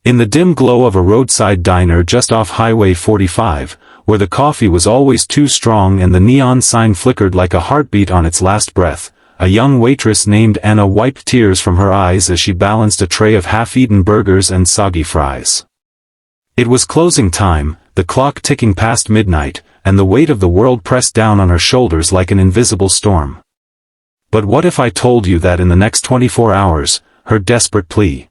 In the dim glow of a roadside diner just off Highway 45, where the coffee was always too strong and the neon sign flickered like a heartbeat on its last breath, a young waitress named Anna wiped tears from her eyes as she balanced a tray of half-eaten burgers and soggy fries. It was closing time, the clock ticking past midnight, and the weight of the world pressed down on her shoulders like an invisible storm. "But what if I told you that in the next 24 hours, her desperate plea,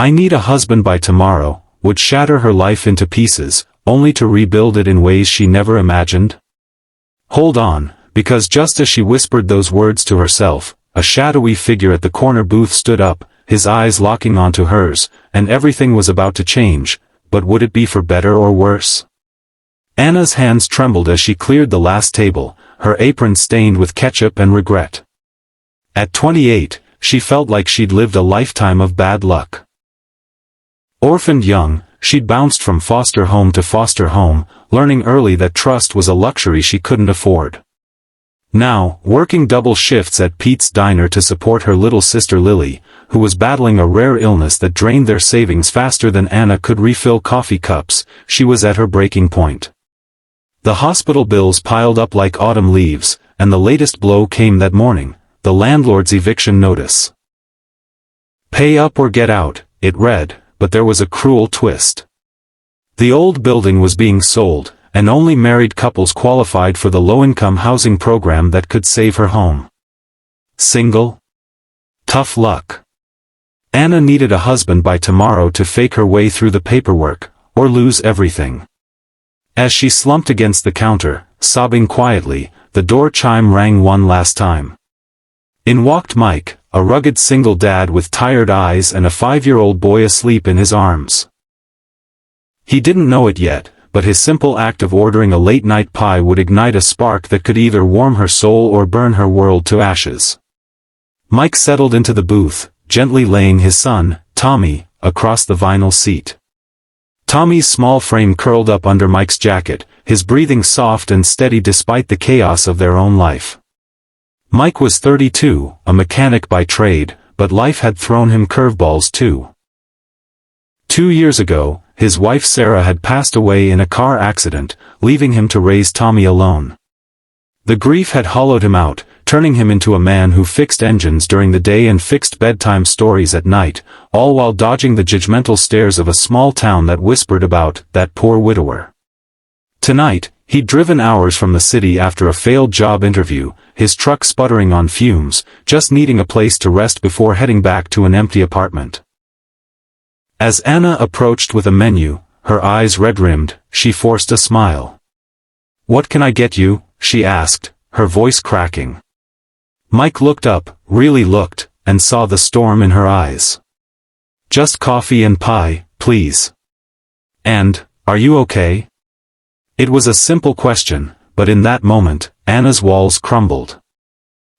'I need a husband by tomorrow,' would shatter her life into pieces, only to rebuild it in ways she never imagined?" Hold on, because just as she whispered those words to herself, a shadowy figure at the corner booth stood up, his eyes locking onto hers, and everything was about to change, but would it be for better or worse? Anna's hands trembled as she cleared the last table, her apron stained with ketchup and regret. At 28, she felt like she'd lived a lifetime of bad luck. Orphaned young, she'd bounced from foster home to foster home, learning early that trust was a luxury she couldn't afford. Now, working double shifts at Pete's diner to support her little sister Lily, who was battling a rare illness that drained their savings faster than Anna could refill coffee cups, she was at her breaking point. The hospital bills piled up like autumn leaves, and the latest blow came that morning, the landlord's eviction notice. "Pay up or get out," it read, but there was a cruel twist. The old building was being sold, and only married couples qualified for the low-income housing program that could save her home. Single? Tough luck. Anna needed a husband by tomorrow to fake her way through the paperwork, or lose everything. As she slumped against the counter, sobbing quietly, the door chime rang one last time. In walked Mike, a rugged single dad with tired eyes and a 5-year-old boy asleep in his arms. He didn't know it yet, but his simple act of ordering a late-night pie would ignite a spark that could either warm her soul or burn her world to ashes. Mike settled into the booth, gently laying his son, Tommy, across the vinyl seat. Tommy's small frame curled up under Mike's jacket, his breathing soft and steady despite the chaos of their own life. Mike was 32, a mechanic by trade, but life had thrown him curveballs too. 2 years ago, his wife Sarah had passed away in a car accident, leaving him to raise Tommy alone. The grief had hollowed him out, turning him into a man who fixed engines during the day and fixed bedtime stories at night, all while dodging the judgmental stares of a small town that whispered about that poor widower. Tonight, he'd driven hours from the city after a failed job interview, his truck sputtering on fumes, just needing a place to rest before heading back to an empty apartment. As Anna approached with a menu, her eyes red-rimmed, she forced a smile. "What can I get you?" she asked, her voice cracking. Mike looked up, really looked, and saw the storm in her eyes. "Just coffee and pie, please." "And, are you okay?" It was a simple question, but in that moment, Anna's walls crumbled.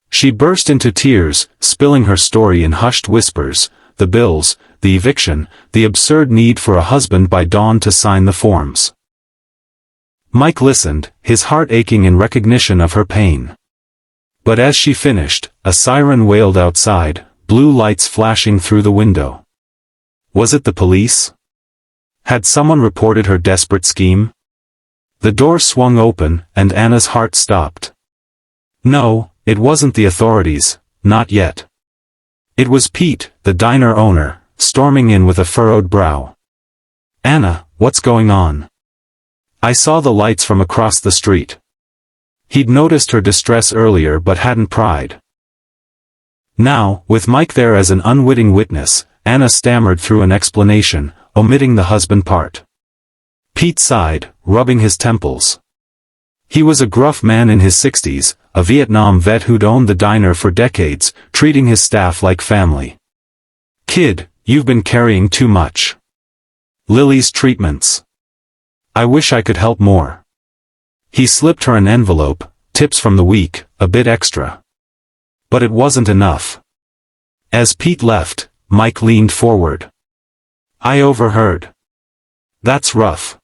She burst into tears, spilling her story in hushed whispers, the bills, the eviction, the absurd need for a husband by dawn to sign the forms. Mike listened, his heart aching in recognition of her pain. But as she finished, a siren wailed outside, blue lights flashing through the window. Was it the police? Had someone reported her desperate scheme? The door swung open, and Anna's heart stopped. No, it wasn't the authorities, not yet. It was Pete, the diner owner, storming in with a furrowed brow. "Anna, what's going on?" "I saw the lights from across the street." He'd noticed her distress earlier but hadn't pried. Now, with Mike there as an unwitting witness, Anna stammered through an explanation, omitting the husband part. Pete sighed, rubbing his temples. He was a gruff man in his 60s, a Vietnam vet who'd owned the diner for decades, treating his staff like family. "Kid, you've been carrying too much. Lily's treatments. I wish I could help more." He slipped her an envelope, tips from the week, a bit extra. But it wasn't enough. As Pete left, Mike leaned forward. "I overheard. That's rough.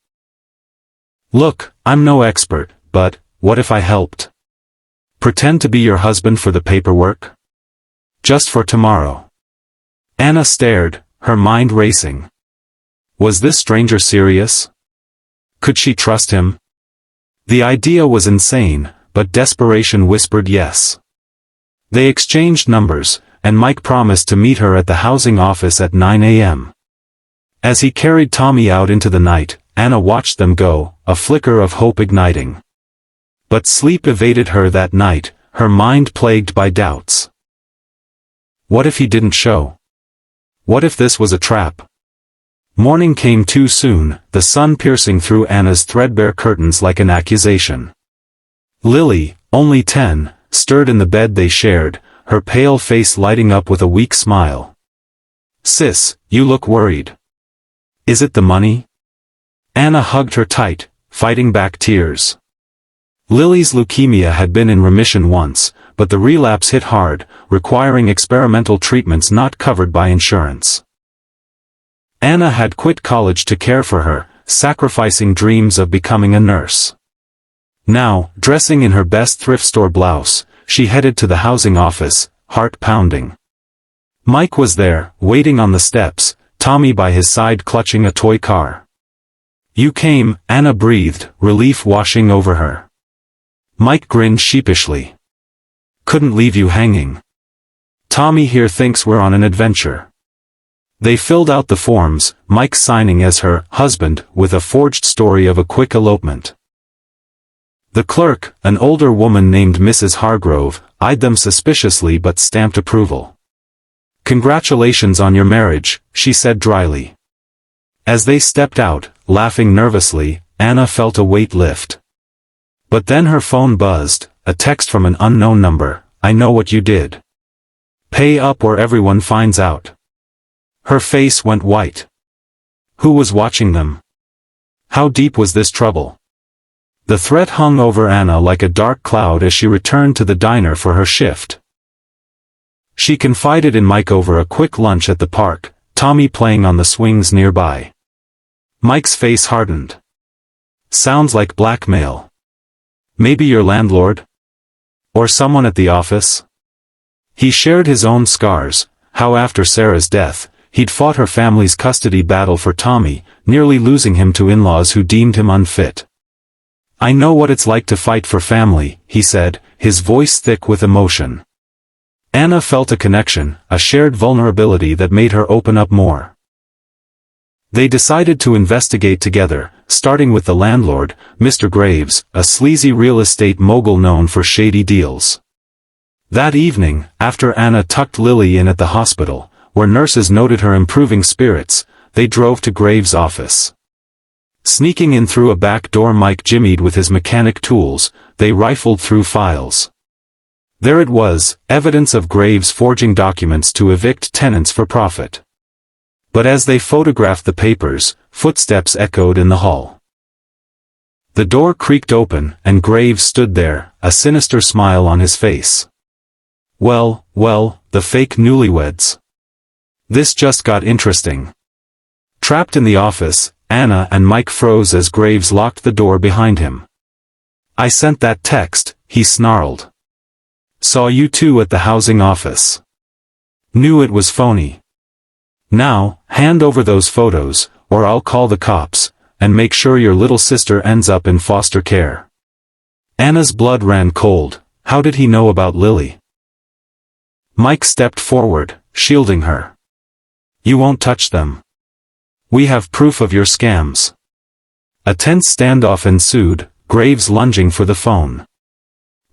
Look, I'm no expert, but, what if I helped? Pretend to be your husband for the paperwork? Just for tomorrow." Anna stared, her mind racing. Was this stranger serious? Could she trust him? The idea was insane, but desperation whispered yes. They exchanged numbers, and Mike promised to meet her at the housing office at 9 a.m. As he carried Tommy out into the night, Anna watched them go, a flicker of hope igniting. But sleep evaded her that night, her mind plagued by doubts. What if he didn't show? What if this was a trap? Morning came too soon, the sun piercing through Anna's threadbare curtains like an accusation. Lily, only 10, stirred in the bed they shared, her pale face lighting up with a weak smile. "Sis, you look worried. Is it the money?" Anna hugged her tight, fighting back tears. Lily's leukemia had been in remission once, but the relapse hit hard, requiring experimental treatments not covered by insurance. Anna had quit college to care for her, sacrificing dreams of becoming a nurse. Now, dressing in her best thrift store blouse, she headed to the housing office, heart pounding. Mike was there, waiting on the steps, Tommy by his side clutching a toy car. "You came," Anna breathed, relief washing over her. Mike grinned sheepishly. "Couldn't leave you hanging. Tommy here thinks we're on an adventure." They filled out the forms, Mike signing as her husband, with a forged story of a quick elopement. The clerk, an older woman named Mrs. Hargrove, eyed them suspiciously but stamped approval. "Congratulations on your marriage," she said dryly. As they stepped out, laughing nervously, Anna felt a weight lift. But then her phone buzzed, a text from an unknown number. "I know what you did. Pay up or everyone finds out." Her face went white. Who was watching them? How deep was this trouble? The threat hung over Anna like a dark cloud as she returned to the diner for her shift. She confided in Mike over a quick lunch at the park, Tommy playing on the swings nearby. Mike's face hardened. "Sounds like blackmail. Maybe your landlord? Or someone at the office?" He shared his own scars, how after Sarah's death, he'd fought her family's custody battle for Tommy, nearly losing him to in-laws who deemed him unfit. "I know what it's like to fight for family," he said, his voice thick with emotion. Anna felt a connection, a shared vulnerability that made her open up more. They decided to investigate together, starting with the landlord, Mr. Graves, a sleazy real estate mogul known for shady deals. That evening, after Anna tucked Lily in at the hospital, where nurses noted her improving spirits, they drove to Graves' office. Sneaking in through a back door Mike jimmied with his mechanic tools, they rifled through files. There it was, evidence of Graves forging documents to evict tenants for profit. But as they photographed the papers, footsteps echoed in the hall. The door creaked open, and Graves stood there, a sinister smile on his face. Well, the fake newlyweds. This just got interesting." Trapped in the office, Anna and Mike froze as Graves locked the door behind him. "I sent that text," he snarled. "Saw you two at the housing office. Knew it was phony. Now, hand over those photos, or I'll call the cops, and make sure your little sister ends up in foster care." Anna's blood ran cold. How did he know about Lily? Mike stepped forward, shielding her. "You won't touch them. We have proof of your scams." A tense standoff ensued, Graves lunging for the phone.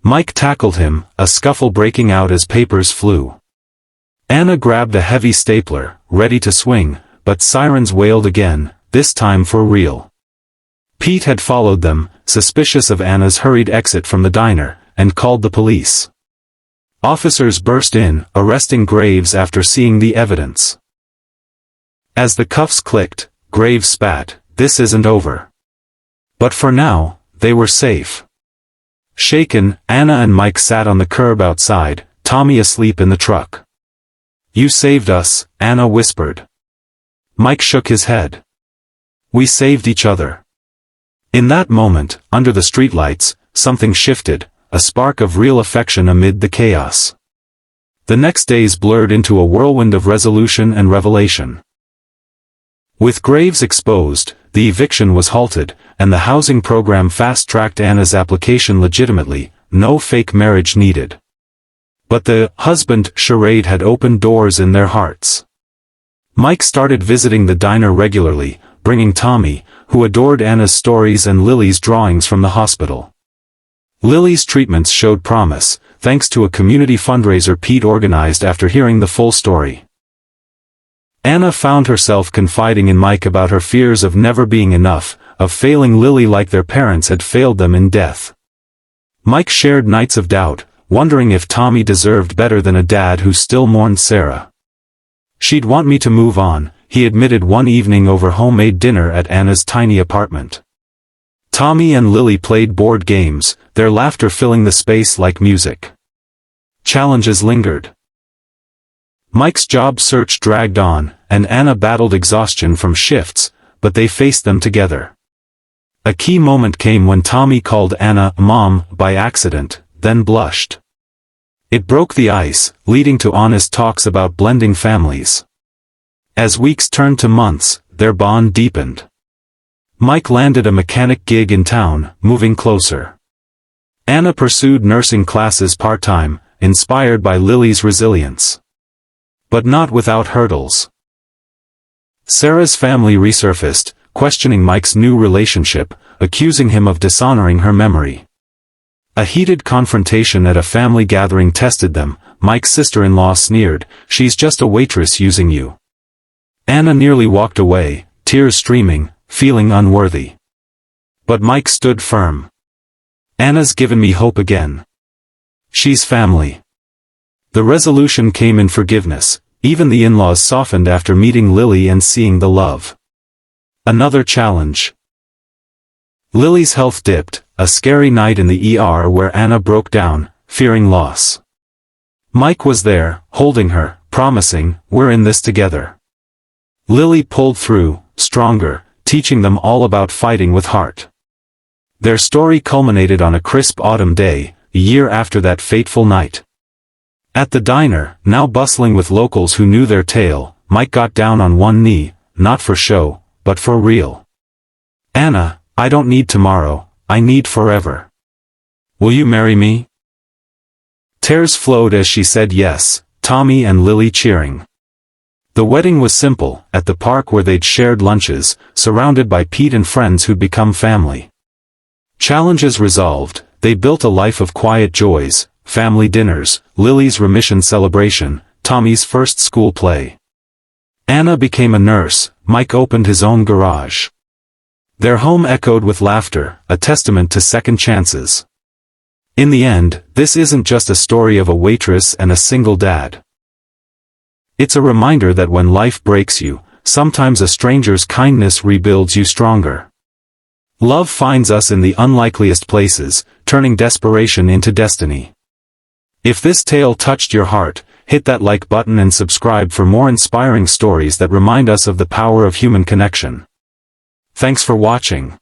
Mike tackled him, a scuffle breaking out as papers flew. Anna grabbed a heavy stapler, ready to swing, but sirens wailed again, this time for real. Pete had followed them, suspicious of Anna's hurried exit from the diner, and called the police. Officers burst in, arresting Graves after seeing the evidence. As the cuffs clicked, Graves spat, "This isn't over." But for now, they were safe. Shaken, Anna and Mike sat on the curb outside, Tommy asleep in the truck. "You saved us," Anna whispered. Mike shook his head. "We saved each other." In that moment, under the streetlights, something shifted, a spark of real affection amid the chaos. The next days blurred into a whirlwind of resolution and revelation. With graves exposed, the eviction was halted, and the housing program fast-tracked Anna's application legitimately, no fake marriage needed. But the husband charade had opened doors in their hearts. Mike started visiting the diner regularly, bringing Tommy, who adored Anna's stories and Lily's drawings from the hospital. Lily's treatments showed promise, thanks to a community fundraiser Pete organized after hearing the full story. Anna found herself confiding in Mike about her fears of never being enough, of failing Lily like their parents had failed them in death. Mike shared nights of doubt, wondering if Tommy deserved better than a dad who still mourned Sarah. "She'd want me to move on," he admitted one evening over homemade dinner at Anna's tiny apartment. Tommy and Lily played board games, their laughter filling the space like music. Challenges lingered. Mike's job search dragged on, and Anna battled exhaustion from shifts, but they faced them together. A key moment came when Tommy called Anna "Mom" by accident, then blushed. It broke the ice, leading to honest talks about blending families. As weeks turned to months, their bond deepened. Mike landed a mechanic gig in town, moving closer. Anna pursued nursing classes part-time, inspired by Lily's resilience. But not without hurdles. Sarah's family resurfaced, questioning Mike's new relationship, accusing him of dishonoring her memory. A heated confrontation at a family gathering tested them. Mike's sister-in-law sneered, "She's just a waitress using you." Anna nearly walked away, tears streaming, feeling unworthy. But Mike stood firm. "Anna's given me hope again. She's family." The resolution came in forgiveness. Even the in-laws softened after meeting Lily and seeing the love. Another challenge. Lily's health dipped, a scary night in the ER where Anna broke down, fearing loss. Mike was there, holding her, promising, "We're in this together." Lily pulled through, stronger, teaching them all about fighting with heart. Their story culminated on a crisp autumn day, a year after that fateful night. At the diner, now bustling with locals who knew their tale, Mike got down on one knee, not for show, but for real. "Anna, I don't need tomorrow, I need forever. Will you marry me?" Tears flowed as she said yes, Tommy and Lily cheering. The wedding was simple, at the park where they'd shared lunches, surrounded by Pete and friends who'd become family. Challenges resolved, they built a life of quiet joys, family dinners, Lily's remission celebration, Tommy's first school play. Anna became a nurse, Mike opened his own garage. Their home echoed with laughter, a testament to second chances. In the end, this isn't just a story of a waitress and a single dad. It's a reminder that when life breaks you, sometimes a stranger's kindness rebuilds you stronger. Love finds us in the unlikeliest places, turning desperation into destiny. If this tale touched your heart, hit that like button and subscribe for more inspiring stories that remind us of the power of human connection. Thanks for watching.